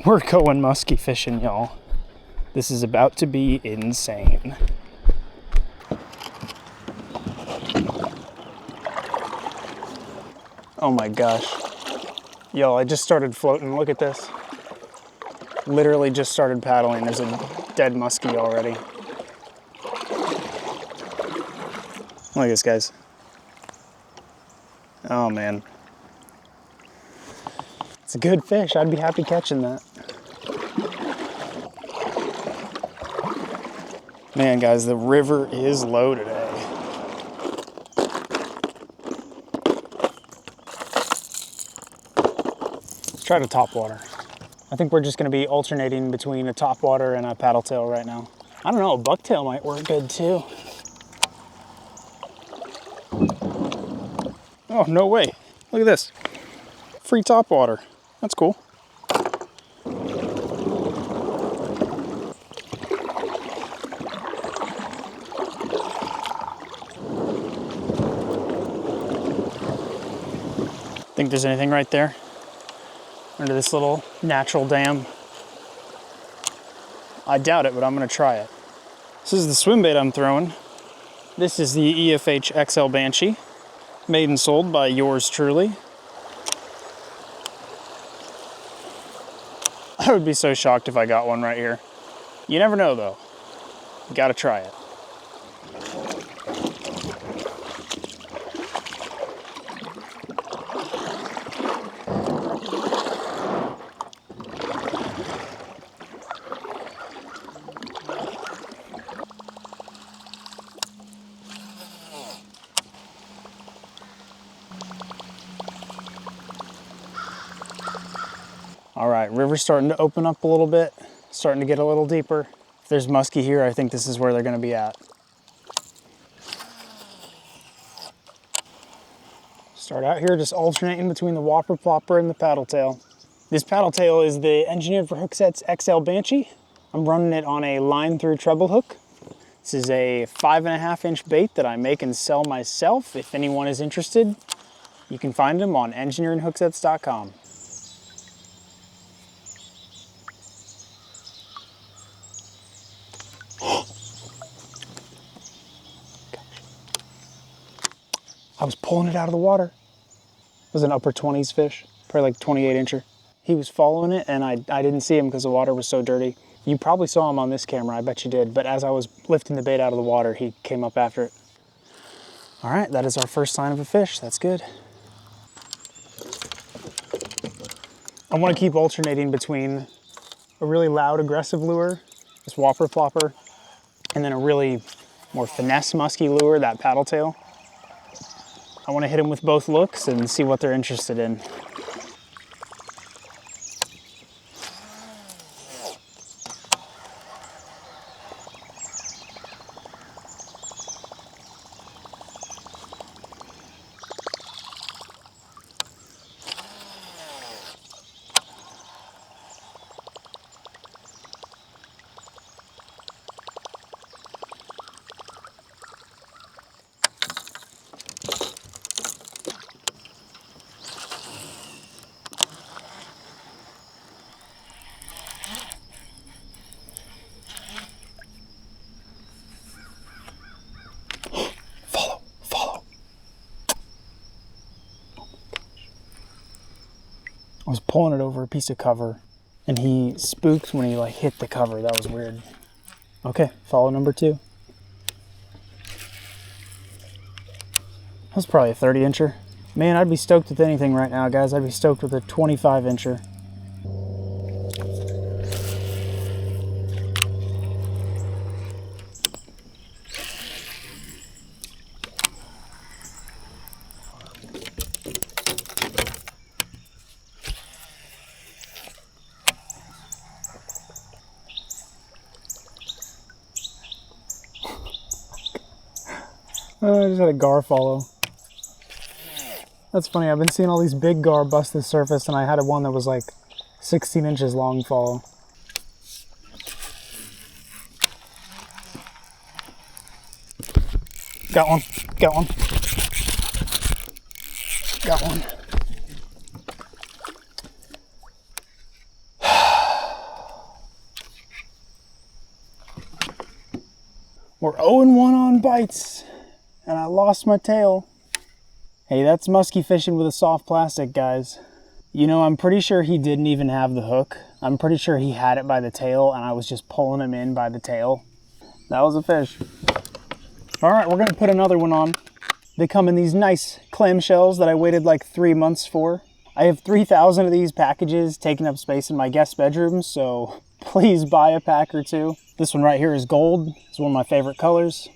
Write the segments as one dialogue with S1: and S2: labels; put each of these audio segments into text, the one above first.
S1: We're going musky fishing, y'all. This is about to be insane. Oh my gosh. Y'all, I just started floating. Look at this. Literally just started paddling. There's a dead muskie already. Look at this, guys. Oh man. It's a good fish. I'd be happy catching that. Man, guys, the river is low today. Let's try to top water. I think we're just gonna be alternating between a top water and a paddle tail right now. I don't know, a bucktail might work good too. Oh, no way. Look at this. Free top water. That's cool. Think there's anything right there under this little natural dam? I doubt it, but I'm gonna try it. This is the swim bait I'm throwing. This is the EFH XL Banshee, made and sold by yours truly. I would be so shocked if I got one right here. You never know though. You gotta try it. All right, river's starting to open up a little bit, starting to get a little deeper. If there's muskie here, I think this is where they're gonna be at. Start out here just alternating between the whopper plopper and the paddle tail. This paddle tail is the Engineered for Hooksets XL Banshee. I'm running it on a line through treble hook. This is a 5.5-inch bait that I make and sell myself. If anyone is interested, you can find them on engineeringhookSets.com. I was pulling it out of the water. It was an upper 20s fish, probably like 28-incher. He was following it and I didn't see him because the water was so dirty. You probably saw him on this camera, I bet you did, but as I was lifting the bait out of the water, he came up after it. All right, that is our first sign of a fish, that's good. I want to keep alternating between a really loud, aggressive lure, this whopper plopper, and then a really more finesse musky lure, that paddle tail. I want to hit them with both looks and see what they're interested in. I was pulling it over a piece of cover and he spooked when he like hit the cover. That was weird. Okay, follow number 2. That was probably a 30-incher. Man, I'd be stoked with anything right now, guys. I'd be stoked with a 25-incher. I just had a gar follow. That's funny, I've been seeing all these big gar bust the surface and I had one that was like 16 inches long follow. Got one, got one. Got one. We're 0-1 on bites, and I lost my tail. Hey, that's musky fishing with a soft plastic, guys. You know, I'm pretty sure he didn't even have the hook. I'm pretty sure he had it by the tail, and I was just pulling him in by the tail. That was a fish. All right, we're gonna put another one on. They come in these nice clamshells that I waited like 3 months for. I have 3,000 of these packages taking up space in my guest bedroom, so please buy a pack or two. This one right here is gold. It's one of my favorite colors.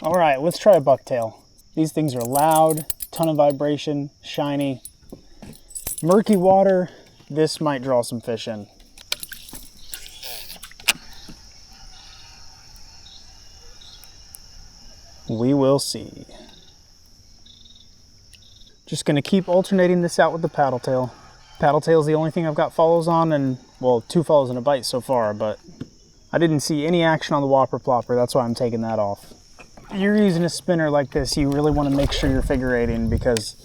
S1: All right, let's try a bucktail. These things are loud, ton of vibration, shiny. Murky water, this might draw some fish in. We will see. Just gonna keep alternating this out with the paddle tail. Paddle tail is the only thing I've got follows on, and well, 2 follows and a bite so far, but I didn't see any action on the whopper plopper. That's why I'm taking that off. You're using a spinner like this, you really want to make sure you're figure eighting, because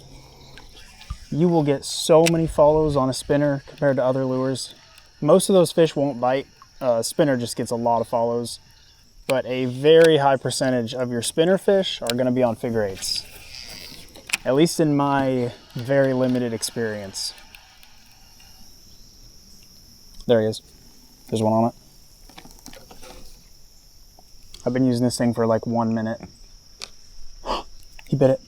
S1: you will get so many follows on a spinner compared to other lures. Most of those fish won't bite. Spinner just gets a lot of follows, but a very high percentage of your spinner fish are going to be on figure eights, at least in my very limited experience. There he is. There's one on it. I've been using this thing for like 1 minute. He bit it.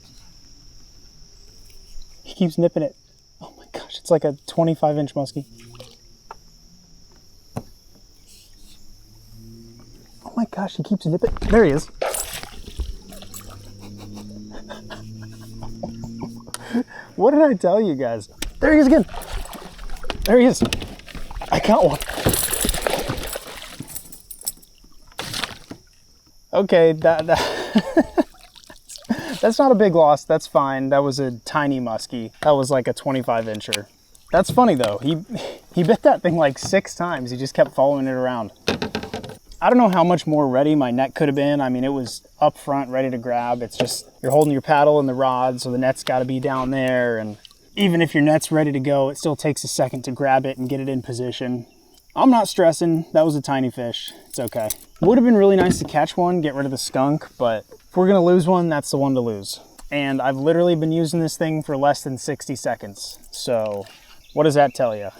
S1: He keeps nipping it. Oh my gosh, it's like a 25-inch muskie. Oh my gosh, he keeps nipping. There he is. What did I tell you guys? There he is again. There he is. I got one. Okay, that's not a big loss. That's fine. That was a tiny muskie. That was like a 25-incher. That's funny though. He bit that thing like 6 times. He just kept following it around. I don't know how much more ready my net could have been. I mean, it was up front, ready to grab. It's just you're holding your paddle and the rod, so the net's got to be down there. And even if your net's ready to go, it still takes a second to grab it and get it in position. I'm not stressing. That was a tiny fish. It's okay. Would have been really nice to catch one, get rid of the skunk, but if we're gonna lose one, that's the one to lose. And I've literally been using this thing for less than 60 seconds. So what does that tell you?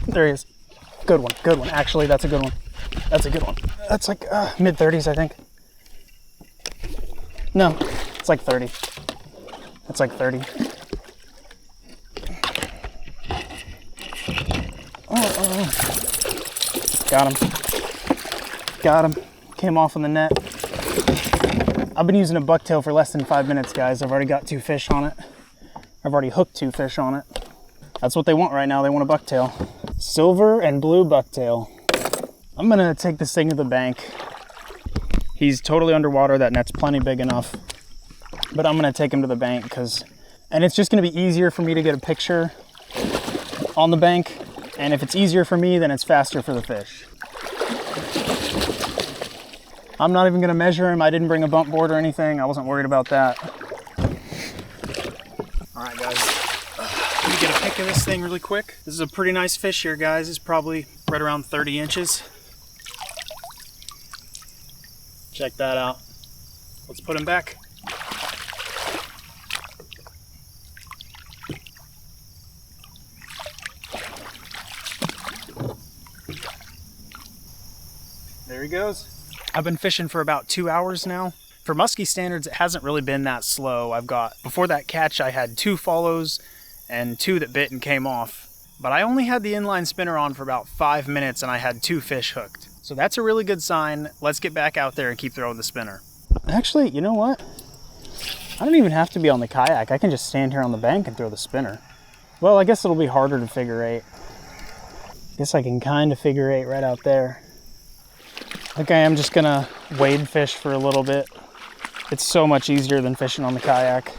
S1: There he is. Good one, good one. Actually, that's a good one. That's a good one. That's like mid-30s, I think. No, it's like 30. It's like 30. Oh. Got him. Got him. Came off on the net. I've been using a bucktail for less than 5 minutes, guys. I've already got 2 fish on it. I've already hooked 2 fish on it. That's what they want right now. They want a bucktail. Silver and blue bucktail. I'm gonna take this thing to the bank. He's totally underwater. That net's plenty big enough. But I'm gonna take him to the bank and it's just gonna be easier for me to get a picture on the bank. And if it's easier for me, then it's faster for the fish. I'm not even gonna measure him. I didn't bring a bump board or anything. I wasn't worried about that. All right, guys. Let me get a pic of this thing really quick. This is a pretty nice fish here, guys. It's probably right around 30 inches. Check that out. Let's put him back. There he goes. I've been fishing for about 2 hours now. For musky standards, it hasn't really been that slow. Before that catch, I had 2 follows and 2 that bit and came off. But I only had the inline spinner on for about 5 minutes and I had 2 fish hooked. So that's a really good sign. Let's get back out there and keep throwing the spinner. Actually, you know what? I don't even have to be on the kayak. I can just stand here on the bank and throw the spinner. Well, I guess it'll be harder to figure eight. Guess I can kind of figure eight right out there. Okay, I'm just gonna wade fish for a little bit. It's so much easier than fishing on the kayak.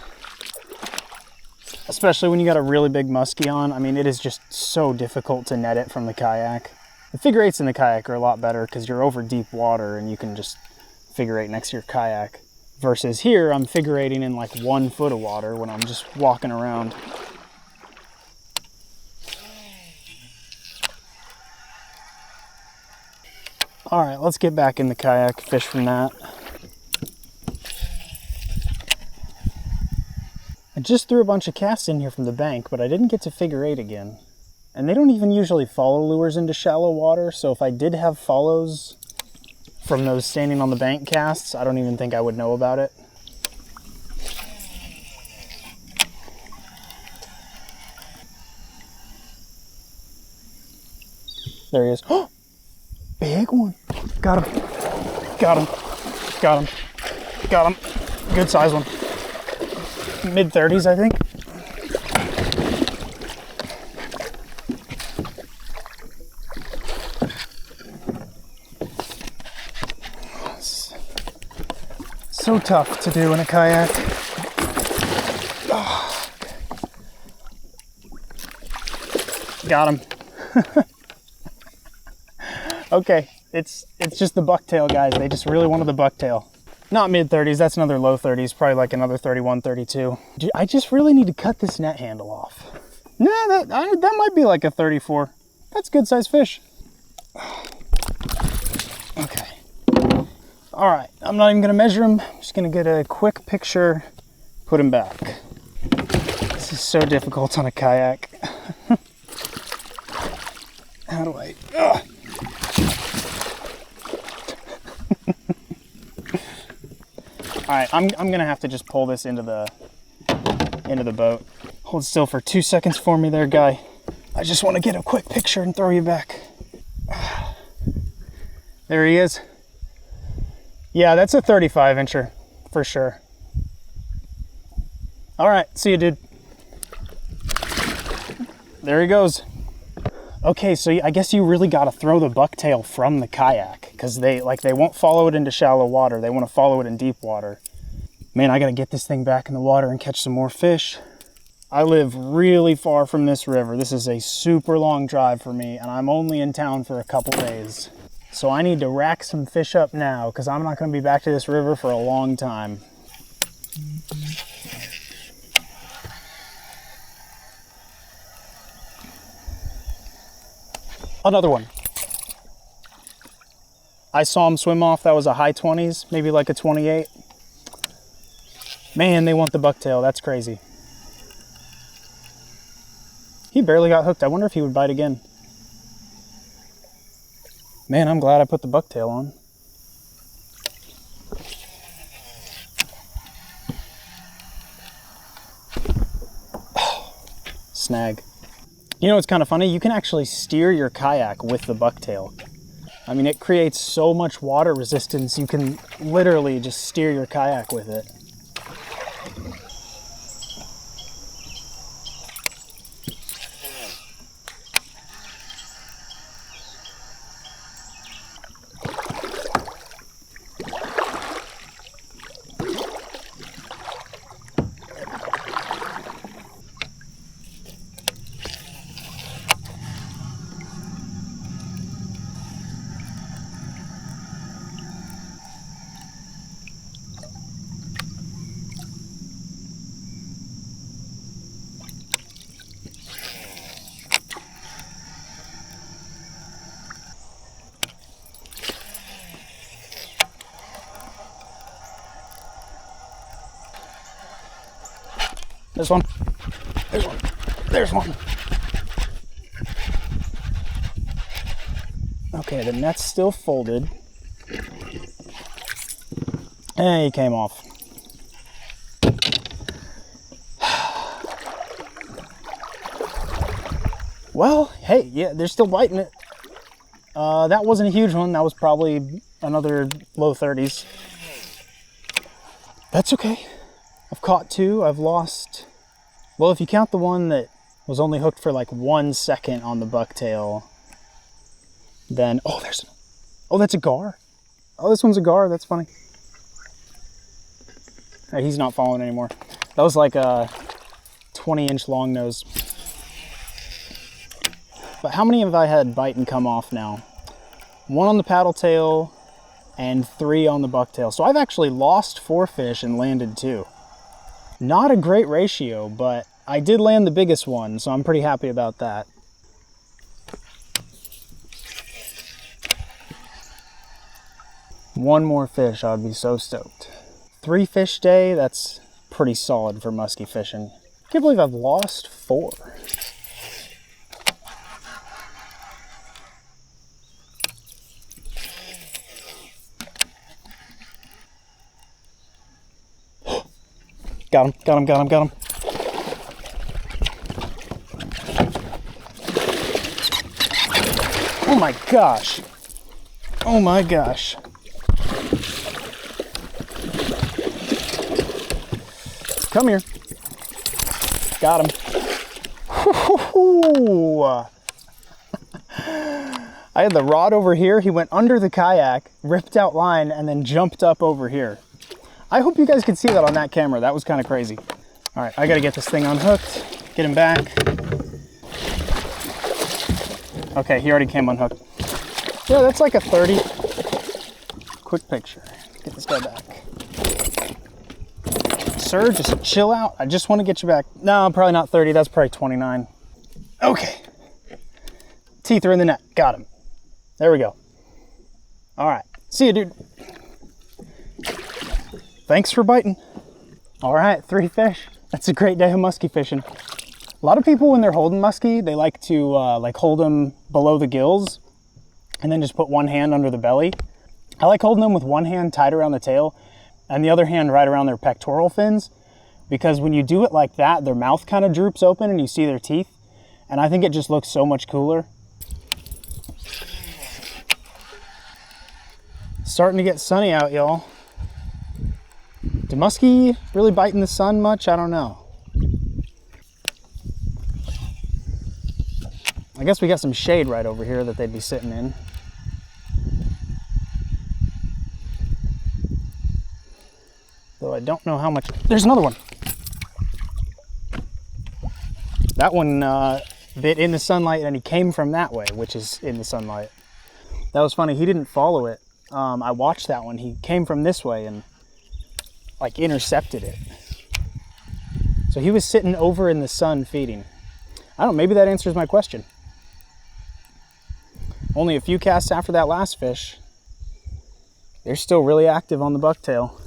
S1: Especially when you got a really big muskie on. I mean, it is just so difficult to net it from the kayak. The figure eights in the kayak are a lot better because you're over deep water and you can just figure eight next to your kayak. Versus here, I'm figure eighting in like 1 foot of water when I'm just walking around. All right, let's get back in the kayak, fish from that. I just threw a bunch of casts in here from the bank, but I didn't get to figure eight again. And they don't even usually follow lures into shallow water, so if I did have follows from those standing on the bank casts, I don't even think I would know about it. There he is. Oh, big one. Got him. Got him. Got him. Got him. Good size one. Mid-30s, I think. So tough to do in a kayak. Oh. Got him. Okay, it's just the bucktail, guys. They just really wanted the bucktail. Not mid-30s, that's another low 30s, probably like another 31, 32. I just really need to cut this net handle off. No, that might be like a 34. That's good sized fish. Okay. All right, I'm not even gonna measure him. I'm just gonna get a quick picture, put him back. This is so difficult on a kayak. How do I? Ugh. All right, I'm gonna have to just pull this into the boat. Hold still for 2 seconds for me there, guy. I just want to get a quick picture and throw you back. There he is. Yeah, that's a 35 incher for sure. All right, see you, dude. There he goes. Okay, so I guess you really got to throw the bucktail from the kayak because they won't follow it into shallow water. They want to follow it in deep water. Man, I got to get this thing back in the water and catch some more fish. I live really far from this river. This is a super long drive for me, and I'm only in town for a couple days. So I need to rack some fish up now because I'm not going to be back to this river for a long time. Another one. I saw him swim off. That was a high 20s, maybe like a 28. Man, they want the bucktail. That's crazy. He barely got hooked. I wonder if he would bite again. Man, I'm glad I put the bucktail on. Snag. You know what's kind of funny? You can actually steer your kayak with the bucktail. I mean, it creates so much water resistance, you can literally just steer your kayak with it. There's one. There's one. There's one. Okay, the net's still folded. And he came off. Well, hey, yeah, they're still biting it. That wasn't a huge one. That was probably another low 30s. That's okay. I've caught two. I've lost, well, if you count the one that was only hooked for like 1 second on the bucktail, Then, oh, that's a gar. Oh, this one's a gar, that's funny. Hey, he's not following anymore. That was like a 20-inch long nose. But how many have I had bite and come off now? 1 on the paddle tail and 3 on the bucktail. So I've actually lost 4 fish and landed 2. Not a great ratio, but I did land the biggest one, so I'm pretty happy about that. One more fish, I'd be so stoked. 3 fish day, that's pretty solid for musky fishing. Can't believe I've lost 4. Got him, got him, got him, got him. Oh my gosh. Oh my gosh. Come here. Got him. I had the rod over here. He went under the kayak, ripped out line, and then jumped up over here. I hope you guys can see that on that camera. That was kind of crazy. All right, I gotta get this thing unhooked, get him back. Okay, he already came unhooked. Yeah, that's like a 30. Quick picture. Get this guy back. Sir, just chill out. I just want to get you back. No, probably not 30. That's probably 29. Okay. Teeth are in the net. Got him. There we go. All right. See you, dude. Thanks for biting. All right, 3 fish. That's a great day of musky fishing. A lot of people, when they're holding musky, they like to hold them below the gills and then just put one hand under the belly. I like holding them with one hand tied around the tail and the other hand right around their pectoral fins, because when you do it like that, their mouth kind of droops open and you see their teeth. And I think it just looks so much cooler. Starting to get sunny out, y'all. Do muskie really bite in the sun much? I don't know. I guess we got some shade right over here that they'd be sitting in. Though I don't know how much. There's another one. That one bit in the sunlight and he came from that way, which is in the sunlight. That was funny. He didn't follow it. I watched that one. He came from this way and like intercepted it. So he was sitting over in the sun feeding. I don't know, maybe that answers my question. Only a few casts after that last fish. They're still really active on the bucktail.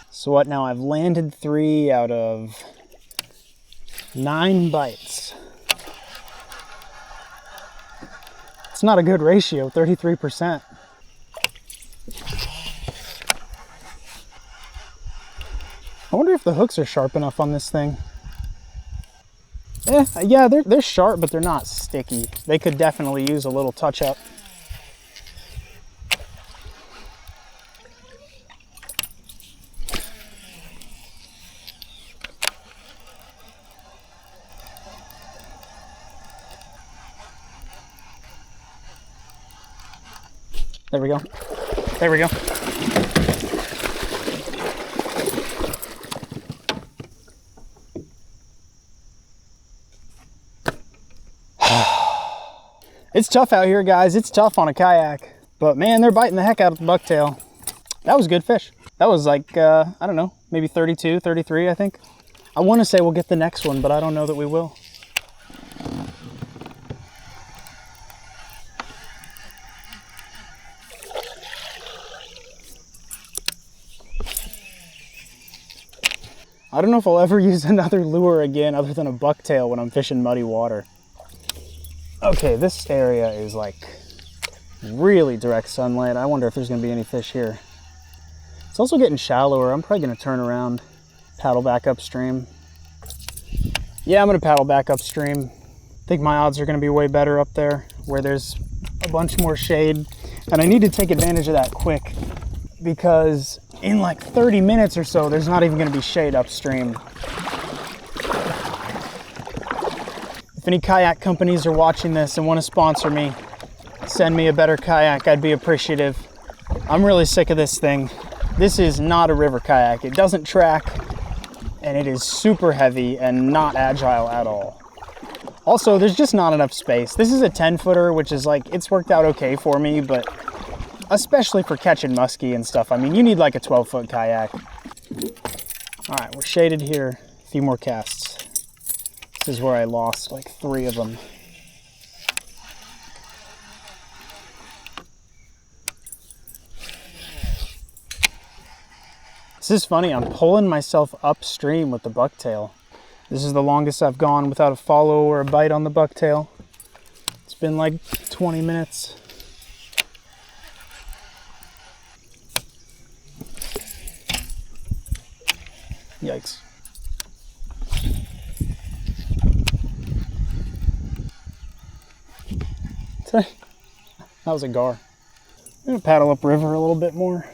S1: So what now? I've landed 3 out of 9 bites. It's not a good ratio, 33%. I wonder if the hooks are sharp enough on this thing. Yeah, they're sharp, but they're not sticky. They could definitely use a little touch up. There we go. There we go. It's tough out here, guys. It's tough on a kayak. But man, they're biting the heck out of the bucktail. That was a good fish. That was like, I don't know, maybe 32, 33, I think. I want to say we'll get the next one, but I don't know that we will. I don't know if I'll ever use another lure again other than a bucktail when I'm fishing muddy water. Okay, this area is like really direct sunlight. I wonder if there's gonna be any fish here. It's also getting shallower. I'm probably gonna turn around, paddle back upstream. Yeah, I'm gonna paddle back upstream. I think my odds are gonna be way better up there where there's a bunch more shade. And I need to take advantage of that quick because in like 30 minutes or so, there's not even gonna be shade upstream. If any kayak companies are watching this and want to sponsor me, send me a better kayak, I'd be appreciative. I'm really sick of this thing. This is not a river kayak. It doesn't track, and it is super heavy and not agile at all. Also, there's just not enough space. This is a 10-footer, which is like, it's worked out okay for me, but especially for catching muskie and stuff, I mean, you need like a 12-foot kayak. All right, we're shaded here. A few more casts. This is where I lost like 3 of them. This is funny, I'm pulling myself upstream with the bucktail. This is the longest I've gone without a follow or a bite on the bucktail. It's been like 20 minutes. Yikes. That was a gar. I'm gonna paddle upriver a little bit more.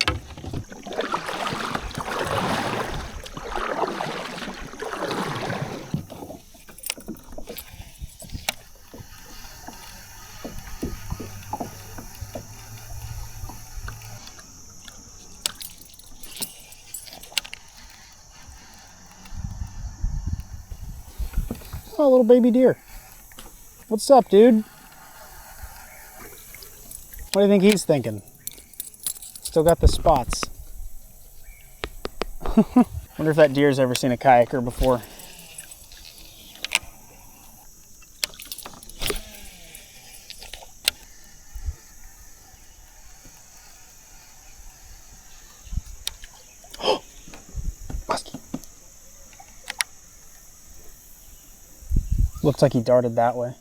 S1: Oh, little baby deer. What's up, dude? What do you think he's thinking? Still got the spots. Wonder if that deer's ever seen a kayaker before. Musky. Looks like he darted that way.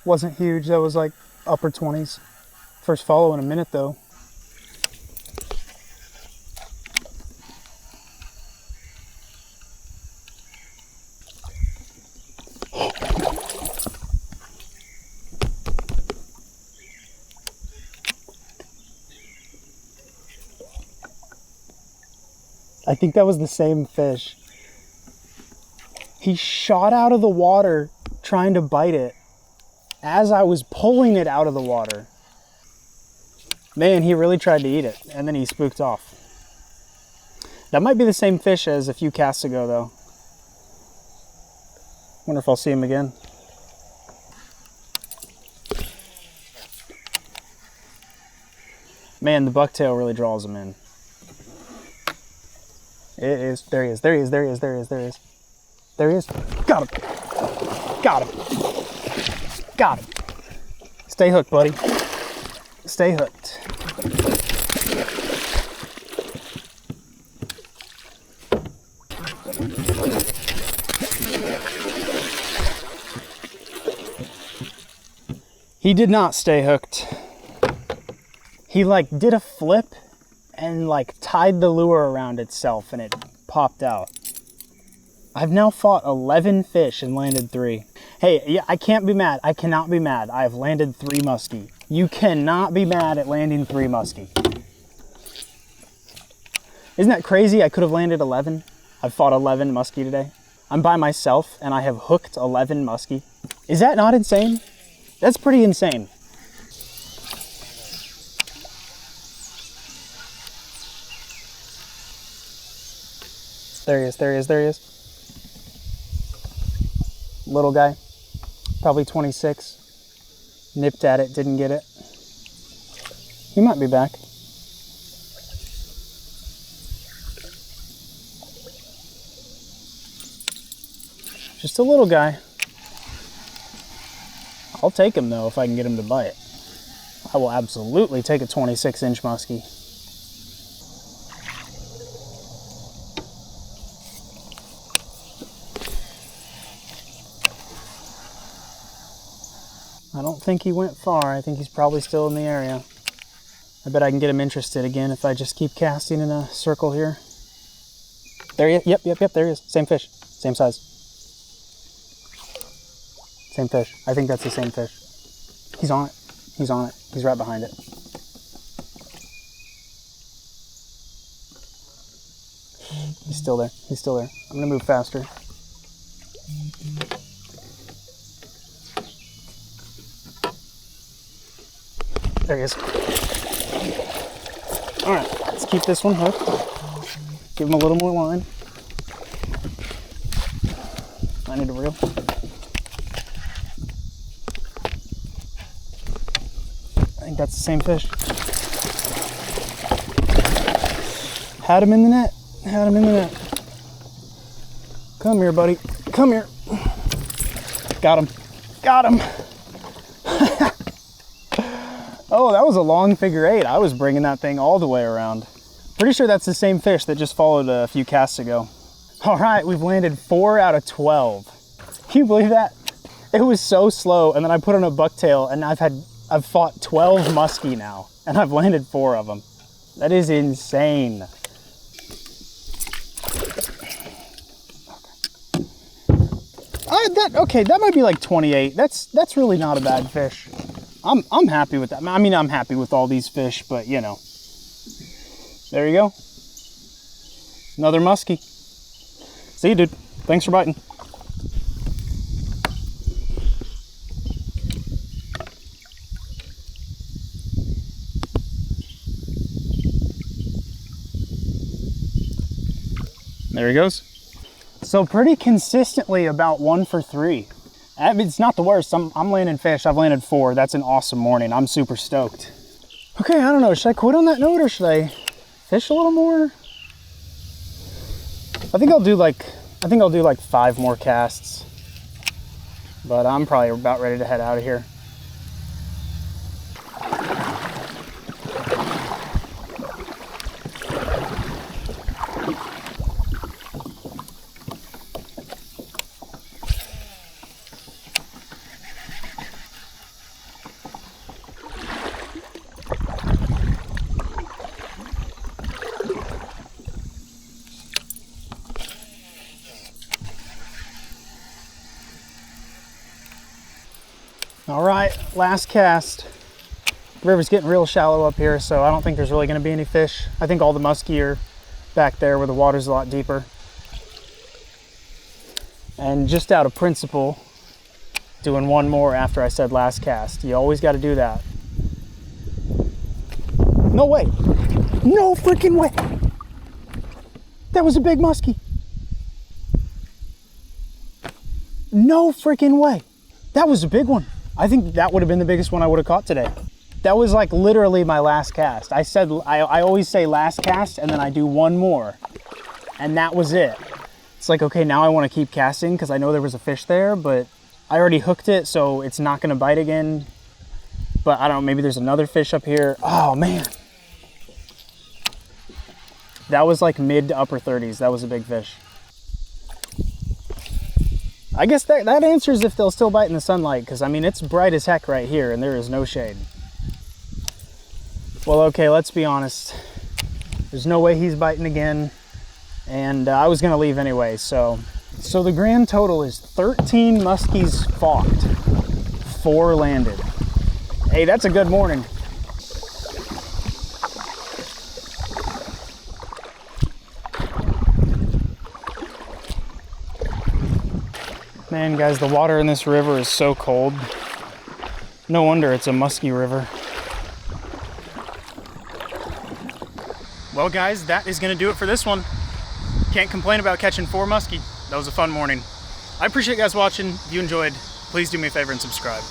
S1: Wasn't huge, that was like upper 20s. First follow in a minute though. I think that was the same fish. He shot out of the water trying to bite it as I was pulling it out of the water. Man, he really tried to eat it, and then he spooked off. That might be the same fish as a few casts ago, though. Wonder if I'll see him again. Man, the bucktail really draws him in. It is. There he is. There he is. There he is. There he is. There he is. There he is. Got him. Got him. Got him. Stay hooked, buddy. Stay hooked. He did not stay hooked. He like did a flip and like tied the lure around itself and it popped out. I've now fought 11 fish and landed 3. Hey, yeah, I can't be mad. I cannot be mad. I've landed 3 muskie. You cannot be mad at landing 3 muskie. Isn't that crazy? I could have landed 11. I've fought 11 muskie today. I'm by myself and I have hooked 11 muskie. Is that not insane? That's pretty insane. There he is, there he is, there he is. Little guy, probably 26. Nipped at it, didn't get it. He might be back. Just a little guy. I'll take him though if I can get him to bite. I will absolutely take a 26-inch muskie. I don't think he went far. I think he's probably still in the area. I bet I can get him interested again if I just keep casting in a circle here. There he is. Yep, there he is. Same fish. Same size. Same fish. I think that's the same fish. He's on it. He's on it. He's right behind it. He's still there. He's still there. I'm gonna move faster. There he is. All right, let's keep this one hooked. Give him a little more line. I need a reel. I think that's the same fish. Had him in the net. Had him in the net. Come here, buddy. Come here. Got him. Got him. Oh, that was a long figure 8. I was bringing that thing all the way around. Pretty sure that's the same fish that just followed a few casts ago. All right, we've landed 4 out of 12. Can you believe that? It was so slow, and then I put on a bucktail, and I've fought 12 muskie now, and I've landed 4 of them. That is insane. Okay, that might be like 28. That's really not a bad fish. I'm happy with that. I mean, I'm happy with all these fish, but you know. There you go. Another muskie. See you, dude. Thanks for biting. There he goes. So pretty consistently about 1 for 3. I mean, it's not the worst. I'm landing fish. I've landed 4. That's an awesome morning. I'm super stoked. Okay, I don't know. Should I quit on that note or should I fish a little more? I think I'll do like 5 more casts. But I'm probably about ready to head out of here. All right, last cast. The river's getting real shallow up here, so I don't think there's really gonna be any fish. I think all the muskie are back there where the water's a lot deeper. And just out of principle, doing one more after I said last cast. You always gotta do that. No way, no freaking way. That was a big muskie. No freaking way. That was a big one. I think that would have been the biggest one I would have caught today. That was like literally my last cast. I always say last cast and then I do one more. And that was it. It's like, okay, now I want to keep casting because I know there was a fish there, but I already hooked it, so it's not going to bite again. But I don't know, maybe there's another fish up here. Oh man. That was like mid to upper 30s. That was a big fish. I guess that answers if they'll still bite in the sunlight, because I mean, it's bright as heck right here and there is no shade. Well, okay, let's be honest. There's no way he's biting again. And I was gonna leave anyway, so the grand total is 13 muskies fought, 4 landed. Hey, that's a good morning. Man, guys, the water in this river is so cold. No wonder it's a musky river. Well, guys, that is going to do it for this one. Can't complain about catching 4 muskie. That was a fun morning. I appreciate you guys watching. If you enjoyed, please do me a favor and subscribe.